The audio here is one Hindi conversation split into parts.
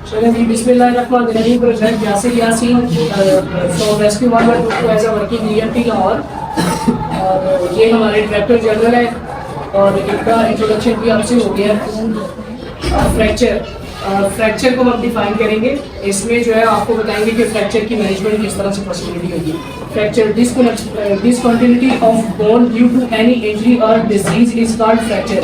चलिए जी, बिस्मिल्लाहिर्रहमानिर्रहीम। President Yasir Yasin from rescue 112 as a working EMT Lahore. और ये हमारे डायरेक्टर जनरल है और इनका इंट्रोडक्शन भी आपसे हो गया। फ्रैक्चर को हम डिफाइन करेंगे। इसमें जो है आपको बताएंगे कि फ्रैक्चर की मैनेजमेंट किस तरह से पॉसिबिलिटी होगी। Fracture discontinuity of bone due to any injury और डिजीज इज कॉल्ड फ्रैक्चर।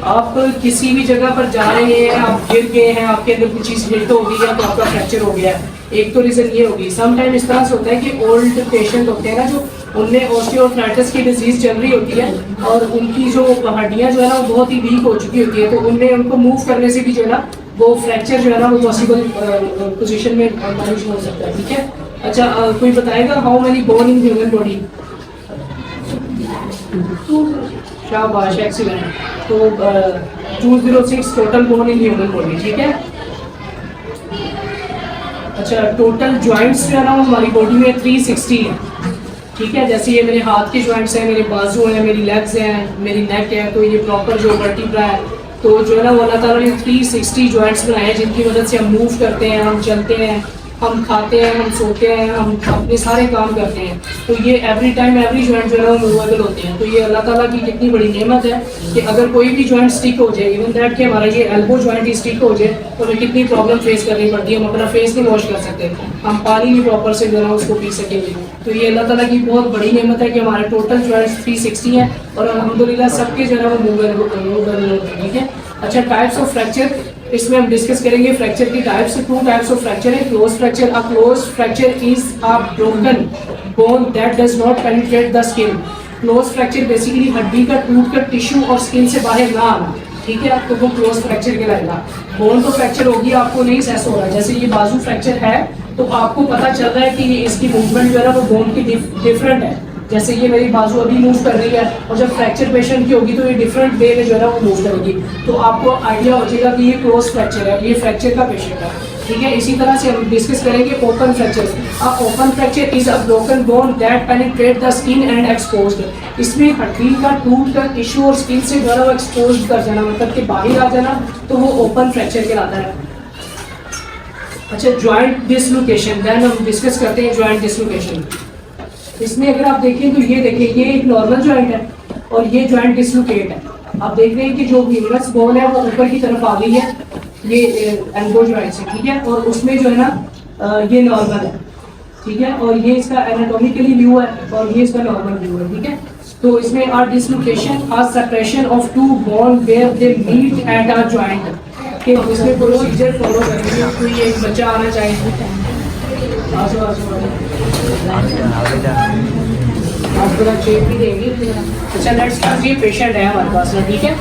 आप किसी भी जगह पर जा रहे हैं, आप गिर गए हैं, आपके अंदर कुछ चीज़ हिट हो गई है तो आपका फ्रैक्चर हो गया है। एक तो रीज़न ये होगी। सम टाइम इस तरह से होता है कि ओल्ड पेशेंट होते हैं ना, जो उनमें ऑस्टियोआर्थराइटिस की डिजीज चल रही होती है और उनकी जो हड्डियां जो है ना वो बहुत ही वीक हो चुकी होती है, तो उनमें उनको मूव करने से भी जो है ना वो फ्रैक्चर जो है ना वो पॉसिबल पोजीशन में मैनेज हो सकता है। ठीक है, अच्छा कोई बताएगा how many bone in human body? शाबाश, एक्सीलेंट। तो 206 total bone in human body. ठीक है, अच्छा टोटल जॉइंट्स जो है ना वो हमारी बॉडी में 360 है। ठीक है, जैसे ये मेरे हाथ के जॉइंट्स हैं, मेरे बाजू हैं, मेरी लेग्स हैं, मेरी नेक है, तो ये प्रॉपर जो वर्टिब्रा है तो जो है ना वो अल्लाह ताला ने 360 जॉइंट्स बनाए हैं जिनकी मदद से हम मूव करते हैं, हम चलते हैं, हम खाते हैं, हम सोते हैं, हम अपने सारे काम करते हैं। तो ये एवरी टाइम एवरी जॉइंट जो है ना वो मूवेबल होते हैं। तो ये अल्लाह ताला की कितनी बड़ी नेमत है कि अगर कोई भी जॉइंट स्टिक हो जाए, इवन दैट कि हमारा ये एल्बो जॉइंट ही स्टिक हो जाए तो हमें कितनी प्रॉब्लम फेस करनी पड़ती है। हम अपना फेस नहीं वॉश कर सकते, हम पानी नहीं प्रॉपर से जो है ना उसको पी सकेंगे। तो ये अल्लाह ताला की बहुत बड़ी नेमत है कि हमारे टोटल जॉइंट्स 360 हैं और अल्हम्दुलिल्लाह सबके जो है ना वो मूवेबल होते हैं। ठीक है, अच्छा टाइप्स ऑफ फ्रैक्चर इसमें हम डिस्कस करेंगे। फ्रैक्चर की टाइप्स, 2 टाइप्स ऑफ फ्रैक्चर है। Close fracture, a close fracture is a broken bone that does not penetrate the skin. Close fracture basically हड्डी का टूट कर टिश्यू और स्किन से बाहर ना आना। ठीक है, तो वो क्लोज फ्रैक्चर कहलाएगा। बोन तो फ्रैक्चर होगी, आपको नहीं सहस हो रहा है। जैसे ये बाजू फ्रैक्चर है तो आपको पता चल रहा है कि इसकी मूवमेंट जो है ना वो बोन की डिफरेंट है। जैसे ये मेरी बाजू अभी मूव कर रही है और जब फ्रैक्चर पेशेंट की होगी तो ये डिफरेंट वे में जो है ना वो मूव करेगी, तो आपको आइडिया हो जाएगा कि ये क्लोज फ्रैक्चर है, ये फ्रैक्चर का पेशेंट है। ठीक है, इसी तरह से हम डिस्कस करेंगे open fracture. Open fracture is a broken bone that penetrate the skin and exposed. इसमें हड्डी का टूट कर टिश्यू और स्किन से जो है वो एक्सपोज कर जाना, मतलब कि बाहर आ जाना, तो वो ओपन फ्रैक्चर कहलाता है। अच्छा जॉइंट डिसलोकेशन, देन हम डिस्कस करते हैं जॉइंट डिसलोकेशन। इसमें अगर आप देखें तो ये देखिए, ये एक नॉर्मल जॉइंट है और ये जॉइंट डिसलोकेट है। आप देख रहे हैं कि जो ह्यूमरस बोन है वो ऊपर की तरफ आ गई है, ये एल्बो जॉइंट से। ठीक है, और उसमें जो है ना ये नॉर्मल है। ठीक है, और ये इसका एनाटॉमिकली व्यू है और ये इसका नॉर्मल व्यू है। ठीक है, तो इसमें or dislocation or separation of 2 bone where they meet at a joint. कि इसमें प्रोसीजर फॉलो करेंगे। कोई एक बच्चा आना चाहिए, चेक भी देंगे। अच्छा लेट्स सपोज ये पेशेंट है हमारे पास में। ठीक है,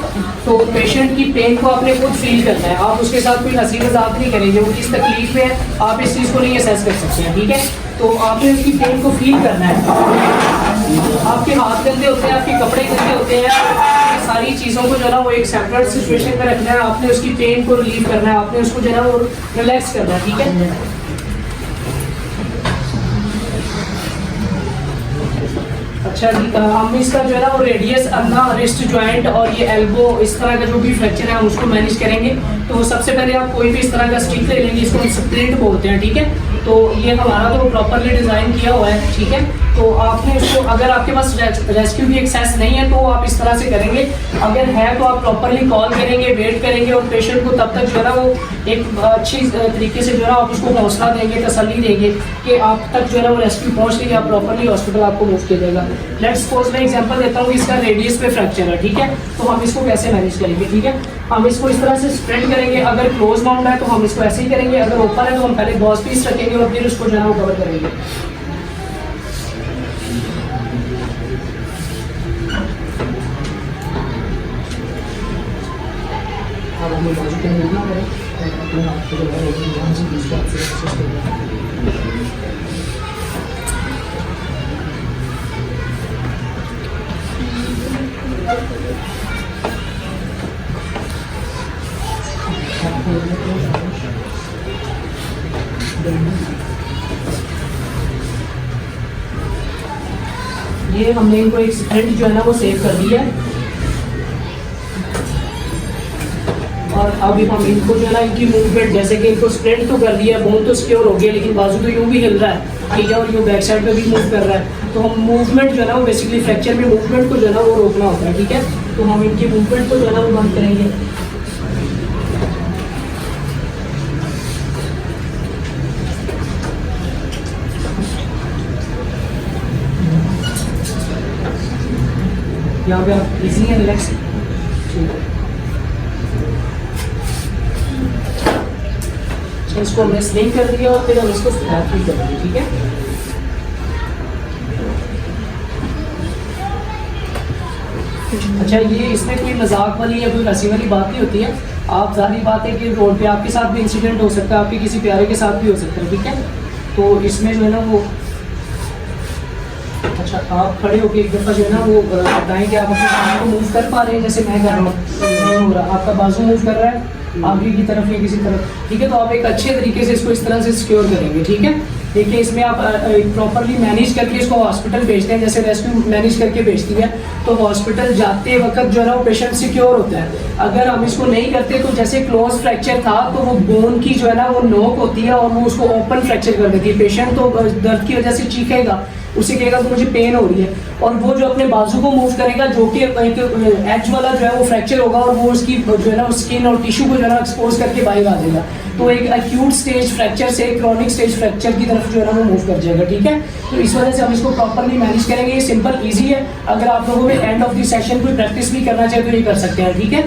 तो पेशेंट की पेन को आपने खुद फील करना है, आप उसके साथ कोई हंसी मजाक नहीं करेंगे। वो किस तकलीफ में है आप इस चीज़ को नहीं असेस कर सकते हैं। ठीक है, तो आपने उसकी पेन को फील करना है। आपके हाथ गंदे होते हैं, आपके कपड़े गंदे होते हैं, सारी चीज़ों को जो है ना वो एक सेपरेट सिचुएशन में रखना है। आपने उसकी पेन को रिलीव करना है, आपने उसको जो है ना वो रिलैक्स करना है। ठीक है, अच्छा हम इसका जो है ना वो रेडियस, अन्ना, रिस्ट जॉइंट और ये एल्बो, इस तरह का जो भी फ्रैक्चर है हम उसको मैनेज करेंगे। तो सबसे पहले आप कोई भी इस तरह का स्टिक ले लेंगे, इसको हम स्प्लिंट बोलते हैं। ठीक है, तो ये हमारा तो प्रॉपरली डिज़ाइन किया हुआ है। ठीक है, तो आपने इसको, अगर आपके पास रेस्क्यू की एक्सेस नहीं है तो आप इस तरह से करेंगे। अगर है तो आप प्रॉपरली कॉल करेंगे, वेट करेंगे और पेशेंट को तब तक जो है ना वो एक अच्छी तरीके से जो है ना आप उसको हौसला देंगे, तसल्ली देंगे कि आप तक जो है ना वो रेस्क्यू पहुँच रही है, आप प्रॉपरली हॉस्पिटल आपको मूव किया जाएगा। लेट्स सपोज मैं एग्जांपल देता हूँ, इसका रेडियस पे फ्रैक्चर है। ठीक है, तो हम इसको कैसे मैनेज करेंगे? ठीक है, हम इसको इस तरह से स्प्रेड करेंगे। अगर क्लोज माउंट है तो हम इसको ऐसे ही करेंगे, अगर ओपन है तो हम पहले गॉस पीस रखेंगे और फिर उसको जो है ना वो कवर करेंगे। ये हमने इनको एक स्प्रिंट जो है ना वो सेव कर दिया है और अब हम इनको जो है ना इनकी मूवमेंट, जैसे कि इनको स्प्रेड तो कर दिया, बोन तो सिक्योर हो गया, लेकिन बाजू तो यूँ भी हिल रहा है, ठीक है, और यूँ बैक साइड पे भी मूव कर रहा है। तो हम मूवमेंट जो है ना वो बेसिकली फ्रैक्चर में मूवमेंट को जो है ना वो रोकना होता है, ठीक है। तो हम इनकी मूवमेंट को जो है ना वो बंद करेंगे। यहाँ पे आप इजी है, रिलैक्स, ठीक है। इसको हमने स्लिंग कर दिया और फिर हम इसको स्ट्रैप भी कर देंगे, ठीक है। अच्छा, ये इसमें कोई मजाक वाली या कोई हंसी वाली बात नहीं होती है। आप जाहिर बात है कि रोड पे आपके साथ भी इंसिडेंट हो सकता है, आपके किसी प्यारे के साथ भी हो सकता है, ठीक है। तो इसमें जो है ना वो, अच्छा आप खड़े होके एक दफ़ा जो है ना वो बताएं कि आप अपने हाथ को मूव कर पा रहे हैं, जैसे मैं कर रहा हूँ, नहीं हो रहा, आपका बाजू मूव कर रहा है आगे की तरफ या किसी तरफ, ठीक है। तो आप एक अच्छे तरीके से इसको इस तरह से सिक्योर करेंगे, ठीक है। देखिए इसमें आप प्रॉपरली मैनेज करके इसको हॉस्पिटल भेजते हैं, जैसे रेस्क्यू मैनेज करके भेजती है, तो हॉस्पिटल जाते वक्त जो है ना वो पेशेंट सिक्योर होता है। अगर हम इसको नहीं करते तो जैसे क्लोज फ्रैक्चर था तो वो बोन की जो है ना वो नोक होती है और वो उसको ओपन फ्रैक्चर कर देती है। पेशेंट तो दर्द की वजह से चीखेगा, उसे कहेगा कि मुझे पेन हो रही है, और वो जो अपने बाजू को मूव करेगा जो कि एक एज वाला जो है वो फ्रैक्चर होगा और वो उसकी जो है ना स्किन और टिश्यू को जो है ना एक्सपोज करके बाहर आ जाएगा। तो एक एक्यूट स्टेज फ्रैक्चर से क्रॉनिक स्टेज फ्रैक्चर की तरफ जो है ना वो मूव कर जाएगा, ठीक है। तो इस वजह से हम इसको प्रॉपरली मैनेज करेंगे। ये सिंपल ईजी है, अगर आप लोगों में एंड ऑफ द सेशन कोई प्रैक्टिस भी करना चाहे तो ये कर सकते हैं, ठीक है।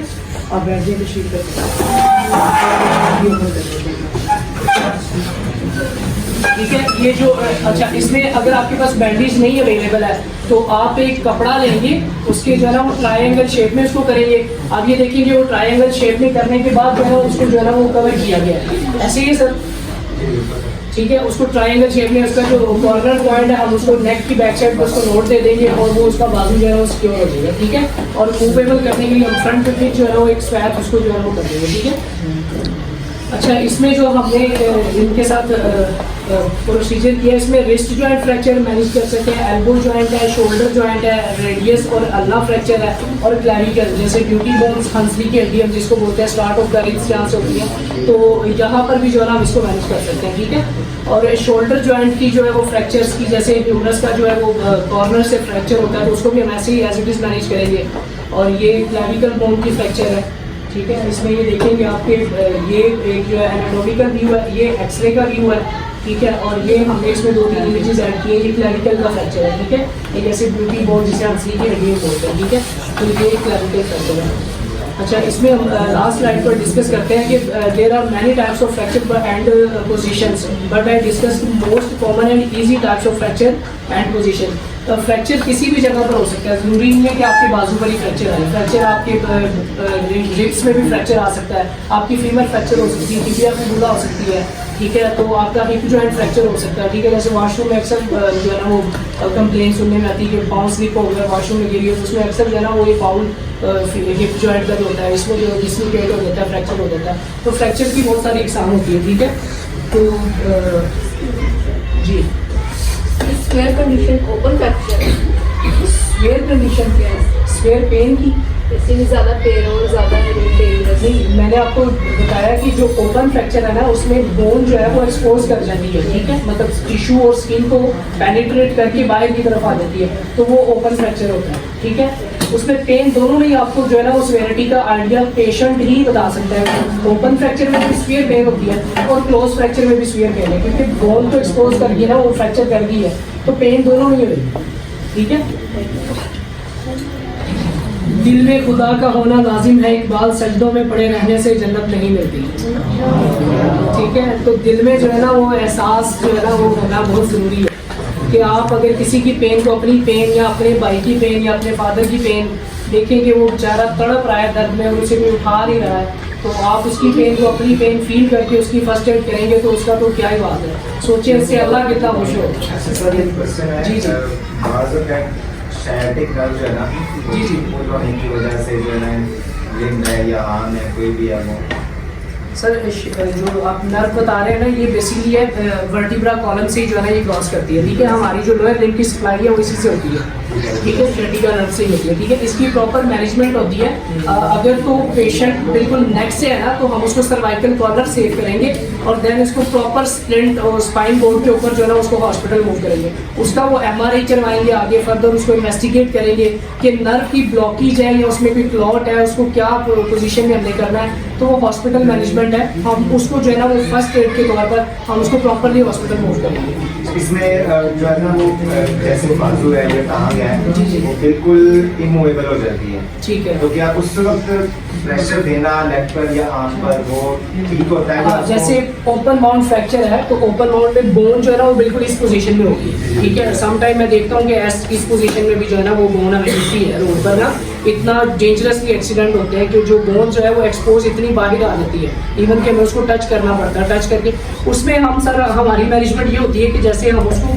आप बैठ जाइए, शीट करते ठीक है। ये जो अच्छा, इसमें अगर आपके पास बैंडेज नहीं अवेलेबल है तो आप एक कपड़ा लेंगे, उसके जो है ना वो ट्रायंगल शेप में उसको करेंगे। अब ये देखेंगे वो ट्रायंगल शेप में करने के बाद जो है उसको जो है ना वो कवर किया गया है, ऐसे ही सर, ठीक है। उसको ट्रायंगल शेप में उसका जो कॉर्नर पॉइंट है हम उसको नेक की बैक साइड पर उसको नोट दे देंगे और वो उसका बाजू जो है वो सिक्योर हो जाएगा, ठीक है। और मूवेबल करने के लिए हम फ्रंट पे जो है वो एक स्वैप उसको जो है वो कर देंगे, ठीक है। अच्छा, इसमें जो हमने इनके साथ प्रोसीजर किया, इसमें रिस्ट जॉइंट फ्रैक्चर मैनेज कर सकते हैं, एल्बो जॉइंट है, शोल्डर जॉइंट है, रेडियस और अल्ना फ्रैक्चर है, और क्लैविकल जैसे ड्यूटी बोन्स, हंसली की हड्डी हम जिसको बोलते हैं, स्टार्ट ऑफ द रिब्स यहाँ से होती है, तो यहाँ पर भी जो है ना हम इसको मैनेज कर सकते हैं, ठीक है। और शोल्डर जॉइंट की जो है वो फ्रैक्चर्स की, जैसे ह्यूमरस का जो है वो कॉर्नर से फ्रैक्चर होता है तो उसको भी हम ऐसे ही एज इट इज़ मैनेज करेंगे। और ये क्लैविकल बोन की फ्रैक्चर है, ठीक है। इसमें ये देखेंगे आपके ये एक जो है एनाटॉमिकल व्यू है, ये एक्सरे का व्यू है, ठीक है। और ये हमने इसमें 2-3 इमेजेस ऐड किए, ये क्लैविकल का फ्रैक्चर है, ठीक है। एक ऐसे ब्यूटी बोन जिसे हंसली की हड्डी बोलते हैं, ठीक है। तो ये क्लैविकल फ्रैक्चर है। अच्छा, इसमें हम लास्ट स्लाइड पर डिस्कस करते हैं कि there are many types of fracture and positions, but I discuss most common and easy types of fracture and position. Fracture किसी भी जगह पर हो सकता है, ज़रूरी नहीं है कि आपके बाजू पर ही फ्रैक्चर आए। फ्रैक्चर आपके रिब्स में भी फ्रैक्चर आ सकता है, आपकी फीमर फ्रैक्चर हो सकती है, टिबिया फिबुला हो सकती है, ठीक है। तो आपका हिप जॉइंट फ्रैक्चर हो सकता है, ठीक है। जैसे वॉशरूम में अक्सर जो है ना वो कंप्लेन सुनने में आती है कि पाँव स्लिप हो गया, वॉशरूम में गिरी है, तो उसमें अक्सर जो है ना वो ये पाउल हिप जॉइंट का जो होता है इसमें जो डिसलोकेट हो जाता है, फ्रैक्चर हो जाता है। तो फ्रैक्चर की बहुत सारी इकसाम होती है, ठीक है। तो जी, square condition open fracture, square condition क्या है? स्क्वायर पेन की, इससे भी ज़्यादा पेन और ज़्यादा पेन नहीं, मैंने आपको बताया कि जो ओपन फ्रैक्चर है ना उसमें बोन जो है वो एक्सपोज कर जाती है, ठीक है। मतलब टिश्यू और स्किन को पेनिट्रेट करके बाहर की तरफ आ जाती है, तो वो ओपन फ्रैक्चर होता है, ठीक है। उसमें पेन दोनों में आपको जो है ना उस वेराइटी का आइडिया पेशेंट ही बता सकता है। ओपन फ्रैक्चर में भी स्फीयर पेन होती है और क्लोज फ्रैक्चर में भी स्फीयर पेन है, क्योंकि बोन को एक्सपोज करके ना वो फ्रैक्चर कर दी है, तो पेन दोनों में ही होगी, ठीक है। दिल में खुदा का होना लाजिम है, इकबाल सजदों में पड़े रहने से जन्नत नहीं मिलती, ठीक है। तो दिल में जो है ना वो एहसास जो है ना वो होना बहुत ज़रूरी है कि आप अगर किसी की पेन को, अपनी पेन या अपने भाई की पेन या अपने फादर की पेन देखें कि वो बेचारा तड़प रहा है दर्द में और उसे कोई उठा नहीं रहा है, तो आप उसकी पेन को, अपनी पेन फील करके उसकी फर्स्ट एड करेंगे तो उसका तो क्या ही बात है। सोचिए इससे अल्लाह कितना खुश हो। जी जी साइटिक नर्व जो है ना, जी जी, वो होने की वजह से जो है ना लिम्ब है या आर्म है कोई भी है वो, सर जो आप नर्व बता रहे हैं ना ये बेसिकली है वर्टिब्रा कॉलम से जो है ना ये क्रॉस करती है, ठीक है। हमारी जो लोअर लिम्ब की सप्लाई है वो इसी से होती है, ठीक है, क्रिटिकल नर्सिंग होती है, ठीक है। इसकी प्रॉपर मैनेजमेंट होती है। अगर तो पेशेंट बिल्कुल नेक से है ना, तो हम उसको सर्वाइकल कॉर्नर सेव करेंगे और देन इसको प्रॉपर स्प्लिंट और स्पाइन बोर्ड के ऊपर जो है ना उसको हॉस्पिटल मूव करेंगे। उसका वो MRI करवाएंगे, आगे फर्दर उसको इन्वेस्टिगेट करेंगे कि नर्व की ब्लॉकेज है या उसमें कोई क्लॉट है, उसको क्या पोजीशन में हमने करना है। तो वो हॉस्पिटल मैनेजमेंट है। हम उसको जो है ना वो फर्स्ट एड के तौर पर हम उसको प्रॉपरली हॉस्पिटल मूव करेंगे। इसमें जो है ना वो जैसे बाजू है या कहाँ गया है जी, जी। वो बिल्कुल इमूवेबल हो जाती है, ठीक है। तो क्या उस वक्त प्रेशर देना लेग पर या आर्म पर वो ठीक होता है? हाँ, जैसे ओपन माउंट फ्रैक्चर है तो ओपन माउंट में बोन जो है ना वो बिल्कुल इस पोजीशन में होगी, ठीक है। सम टाइम मैं देखता हूँ कि इस पोजीशन में भी जो है ना वो बोन हमें दिखती है रोड पर ना। इतना डेंजरसली एक्सीडेंट होते हैं कि जो बोन जो है वो एक्सपोज इतनी बाहर आ जाती है, इवन कि हमें उसको टच करना पड़ता है। टच करके उसमें हम सर हमारी मैनेजमेंट ये होती है कि जैसे हम उसको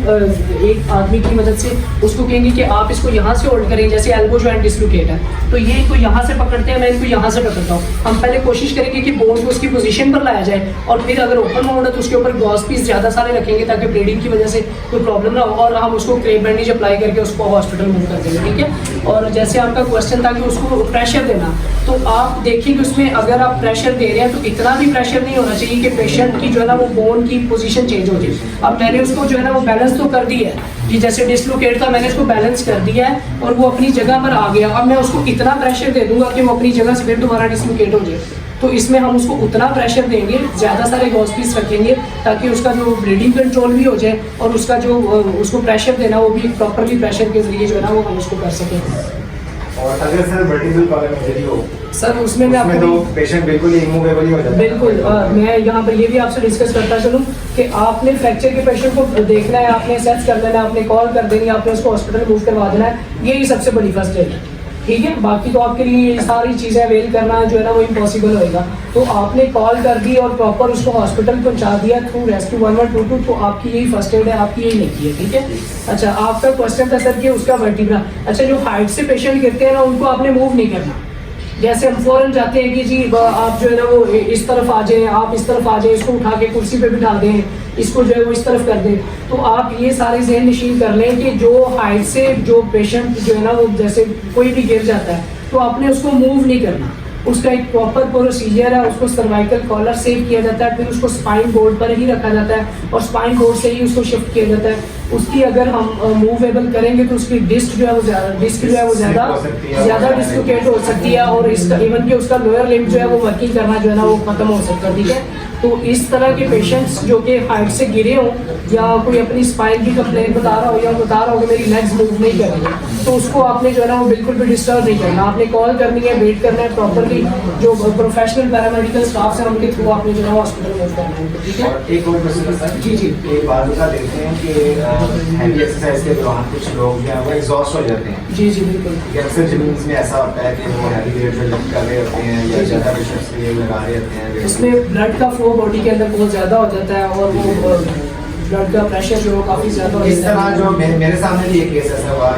एक आदमी की मदद से उसको कहेंगे कि आप इसको यहाँ से होल्ड करें, जैसे एल्बो जॉइंट डिस्लोकेट है तो ये इसको यहाँ से पकड़ते हैं, मैं इसको यहाँ से पकड़ता हूँ। हम पहले कोशिश करेंगे कि बोन को उसकी पोजीशन पर लाया जाए और फिर अगर ओपन माउंट है तो उसके ऊपर गॉज पीस ज़्यादा सारे रखेंगे ताकि ब्लीडिंग की वजह से कोई प्रॉब्लम ना हो, और हम उसको क्रेप बैंडेज अप्लाई करके उसको हॉस्पिटल मूव कर देंगे, ठीक है। और जैसे आपका क्वेश्चन था कि उसको प्रेशर देना, तो आप देखिए कि उसमें अगर आप प्रेशर दे रहे हैं तो इतना भी प्रेशर नहीं होना चाहिए कि पेशेंट की जो है ना वो बोन की पोजीशन चेंज हो जाए। अब मैंने उसको जो है ना वो बैलेंस तो कर दिया है कि जैसे डिस्लोकेट था, मैंने उसको बैलेंस कर दिया है और वो अपनी जगह पर आ गया। अब मैं उसको इतना प्रेशर दे दूंगा कि वो अपनी जगह से फिर दोबारा डिस्लोकेट हो जाए। तो इसमें हम उसको उतना प्रेशर देंगे, ज़्यादा सारे गॉज पीस रखेंगे ताकि उसका जो ब्लीडिंग कंट्रोल भी हो जाए और उसका जो उसको प्रेशर देना वो भी प्रॉपरली प्रेशर के जरिए जो है ना वो हम उसको कर सकें। और अगर सर वर्टिकल कॉलम इंजरी हो सर उसमें मैं उसमें आपको तो पेशेंट बिल्कुल इमूवेबल ही हो जाता है। बिल्कुल मैं यहाँ पर ये भी आपसे डिस्कस करता चलूँ कि आपने फ्रैक्चर के पेशेंट को देखना है, आपने असेस कर लेना है, आपने कॉल कर देनी है, आपने उसको हॉस्पिटल मूव करवा देना है, यही सबसे बड़ी फर्स्ट एड है, ठीक है। बाकी तो आपके लिए ये सारी चीज़ें अवेल करना जो है ना वो इम्पॉसिबल होएगा। तो आपने कॉल कर दी और प्रॉपर उसको हॉस्पिटल पहुंचा दिया थ्रू रेस्क्यू 1122, तो आपकी यही फर्स्ट एड है, आपकी यही नहीं है, ठीक है। अच्छा, आपका क्वेश्चन था सर कि उसका वर्टिब्रा, अच्छा जो हाइट से पेशेंट गिरते हैं ना उनको आपने मूव नहीं करना। जैसे हम फौरन जाते हैं कि जी आप जो है ना वो इस तरफ आ जाएं, आप इस तरफ आ जाएं, इसको उठा के कुर्सी पे बिठा दें, इसको जो है वो इस तरफ कर दें। तो आप ये सारे ज़हन नशीन कर लें कि जो हाइट से जो पेशेंट जो है ना वो जैसे कोई भी गिर जाता है तो आपने उसको मूव नहीं करना। उसका एक प्रॉपर प्रोसीजर है, उसको सर्वाइकल कॉलर सेव किया जाता है, फिर उसको स्पाइन बोर्ड पर ही रखा जाता है और स्पाइन बोर्ड से ही उसको शिफ्ट किया जाता है। उसकी अगर हम मूवेबल करेंगे तो उसकी डिस्क जो है वो ज़्यादा डिस्लोकेट हो सकती है और इसका इवन कि उसका लोअर लिम्ब जो है वो वर्किंग करना जो है ना वो खत्म हो सकता है, ठीक है। तो इस तरह के पेशेंट्स जो कि हाइट से गिरे हों या कोई अपनी स्पाइन की कंप्लेंट बता रहा हो या बता रहा हो कि मेरी लेग्स मूव नहीं कर रही, तो उसको आपने जो है ना वो बिल्कुल भी डिस्टर्ब नहीं करना। आपने कॉल करनी है, वेट करना है, प्रॉपरली जो प्रोफेशनल पैरामेडिकल स्टाफ है उनके थ्रू आपने जो है हॉस्पिटल मूव करना है, ठीक है। और एक और क्वेश्चन सर, जी जी, एक बात का देखते हैं कि हैवी एक्सरसाइज के दौरान कुछ लोग जो है वो एग्जॉस्ट हो जाते हैं। जी जी बिल्कुल। अक्सर जिम्स में ऐसा होता है कि वो हैवी वेट लिफ्ट कर रहे होते हैं या ज़्यादा पेशेंट्स के लिए लगा रहे होते हैं, इसमें ब्लड का फ्लो बॉडी के अंदर बहुत ज़्यादा हो जाता है और वो ब्लड का प्रेशर जो है काफ़ी ज़्यादा हो इस जाता तरह है। जो मेरे सामने भी एक केस ऐसा हुआ,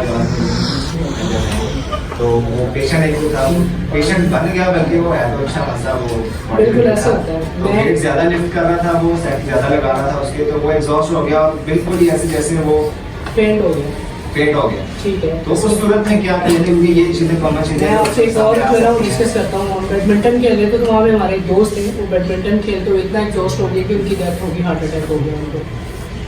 तो वो पेशेंट एक था, पेशेंट बन गया बल्कि वो है तो अच्छा मसला वो बिल्कुल ऐसा होता है। तो वेट ज़्यादा लिफ्ट कर रहा था, वो सेट ज़्यादा लगा रहा था उसके, तो वो एग्जॉस्ट हो गया और बिल्कुल ही ऐसे जैसे वो पेंट हो गया, पेट हो गया। ठीक है। तो उस सूरत में क्या करेंगे, क्योंकि ये चीज़ें कॉमन चीज़ें मैं आपसे एक और जो है ना वो डिस्कस करता हूँ। हम बैडमिंटन खेल रहे थे तो वहाँ पे हमारे एक दोस्त हैं, वो बैडमिंटन खेलते हुए इतना एग्जॉस्ट हो गया कि उनकी डेथ होगी, हार्ट अटैक हो गया उनको,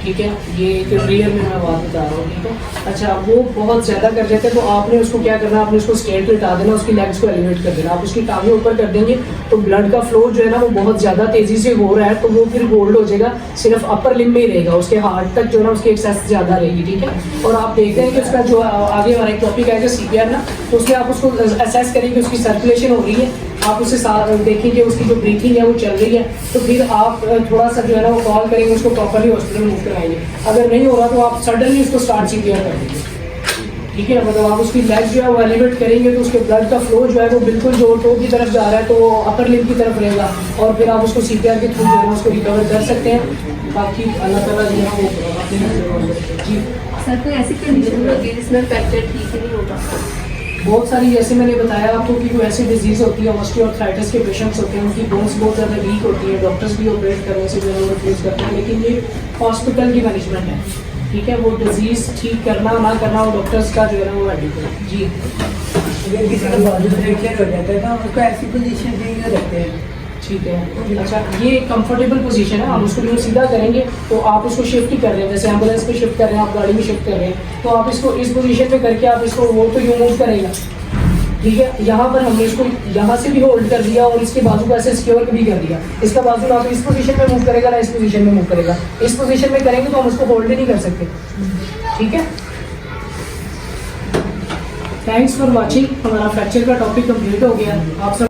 ठीक है। ये एक रियल में मैं बात बता रहा हूँ, ठीक है। अच्छा, वो बहुत ज़्यादा कर देते तो आपने उसको क्या करना, आपने उसको स्ट्रेट लिटा देना, उसकी लेग्स को एलिवेट कर देना। आप उसकी टांगें ऊपर कर देंगे तो ब्लड का फ्लो जो है ना वो बहुत ज़्यादा तेज़ी से हो रहा है तो वो फिर होल्ड हो जाएगा, सिर्फ अपर लिम्ब में ही रहेगा, उसके हार्ट तक जो है ना उसकी एक्सेस ज़्यादा रहेगी, ठीक है। और आप देखते हैं कि उसका जो आगे हमारा एक टॉपिक आएगा CPR ना, तो उसमें आप उसको असेस करेंगे, उसकी सर्कुलेशन हो रही है, आप उसे देखेंगे उसकी जो ब्रीथिंग है वो चल रही है, तो फिर आप थोड़ा सा जो है ना वो कॉल करेंगे, उसको प्रॉपरली हॉस्पिटल मूव कराएंगे। अगर नहीं हो रहा तो आप सडनली उसको स्टार्ट CPR कर देंगे, ठीक है। मतलब आप उसकी लेग जो है वो एलिवेट करेंगे तो उसके ब्लड का फ्लो जो है वो बिल्कुल जो टो की तरफ जा रहा है तो वो अपर लिम्ब की तरफ रहेगा और फिर आप उसको CPR के थ्रू जो है उसको रिकवर कर सकते हैं। बाकी अल्लाह ताला जो है वो जी। सर कोई ऐसी कंडीशन होती है जिसमें फ्रैक्चर ठीक ही नहीं होगा? बहुत सारी, जैसे मैंने बताया आपको कि कोई ऐसी डिजीज़ होती है, ऑस्टियोआर्थराइटिस के पेशेंट्स होते हैं, उनकी बोन्स बहुत ज़्यादा वीक होती है, डॉक्टर्स भी ऑपरेट करने से जो है वो रिफ्यूज़ करते हैं, लेकिन ये हॉस्पिटल की मैनेजमेंट है। ठीक है, वो डिजीज ठीक करना ना करना वो डॉक्टर्स का जो है ना वो डिपेंड है। जी अगर किसी का बाजू फ्रैक्चर हो जाता है तो हम उसको ऐसी पोजीशन पे ही रखते हैं। ठीक है। अच्छा, ये कंफर्टेबल पोजीशन है, हम उसको जो सीधा करेंगे तो आप इसको शिफ्ट ही कर रहे हैं, जैसे एम्बुलेंस पे शिफ्ट कर रहे हैं, आप गाड़ी में शिफ्ट कर रहे हैं, तो आप इसको इस पोजीशन पे करके आप इसको वो तो यूँ मूव करेगा। ठीक है, यहाँ पर हमने इसको यहाँ से भी होल्ड कर दिया और इसके बाजू को ऐसे सिक्योर भी कर दिया। इसका बाजू ना तो इस पोजीशन में मूव करेगा ना इस पोजीशन में मूव करेगा। इस पोजीशन में करेंगे तो हम उसको होल्ड ही नहीं कर सकते। ठीक है, थैंक्स फॉर वॉचिंग। हमारा फ्रैक्चर का टॉपिक कंप्लीट हो गया। आप सब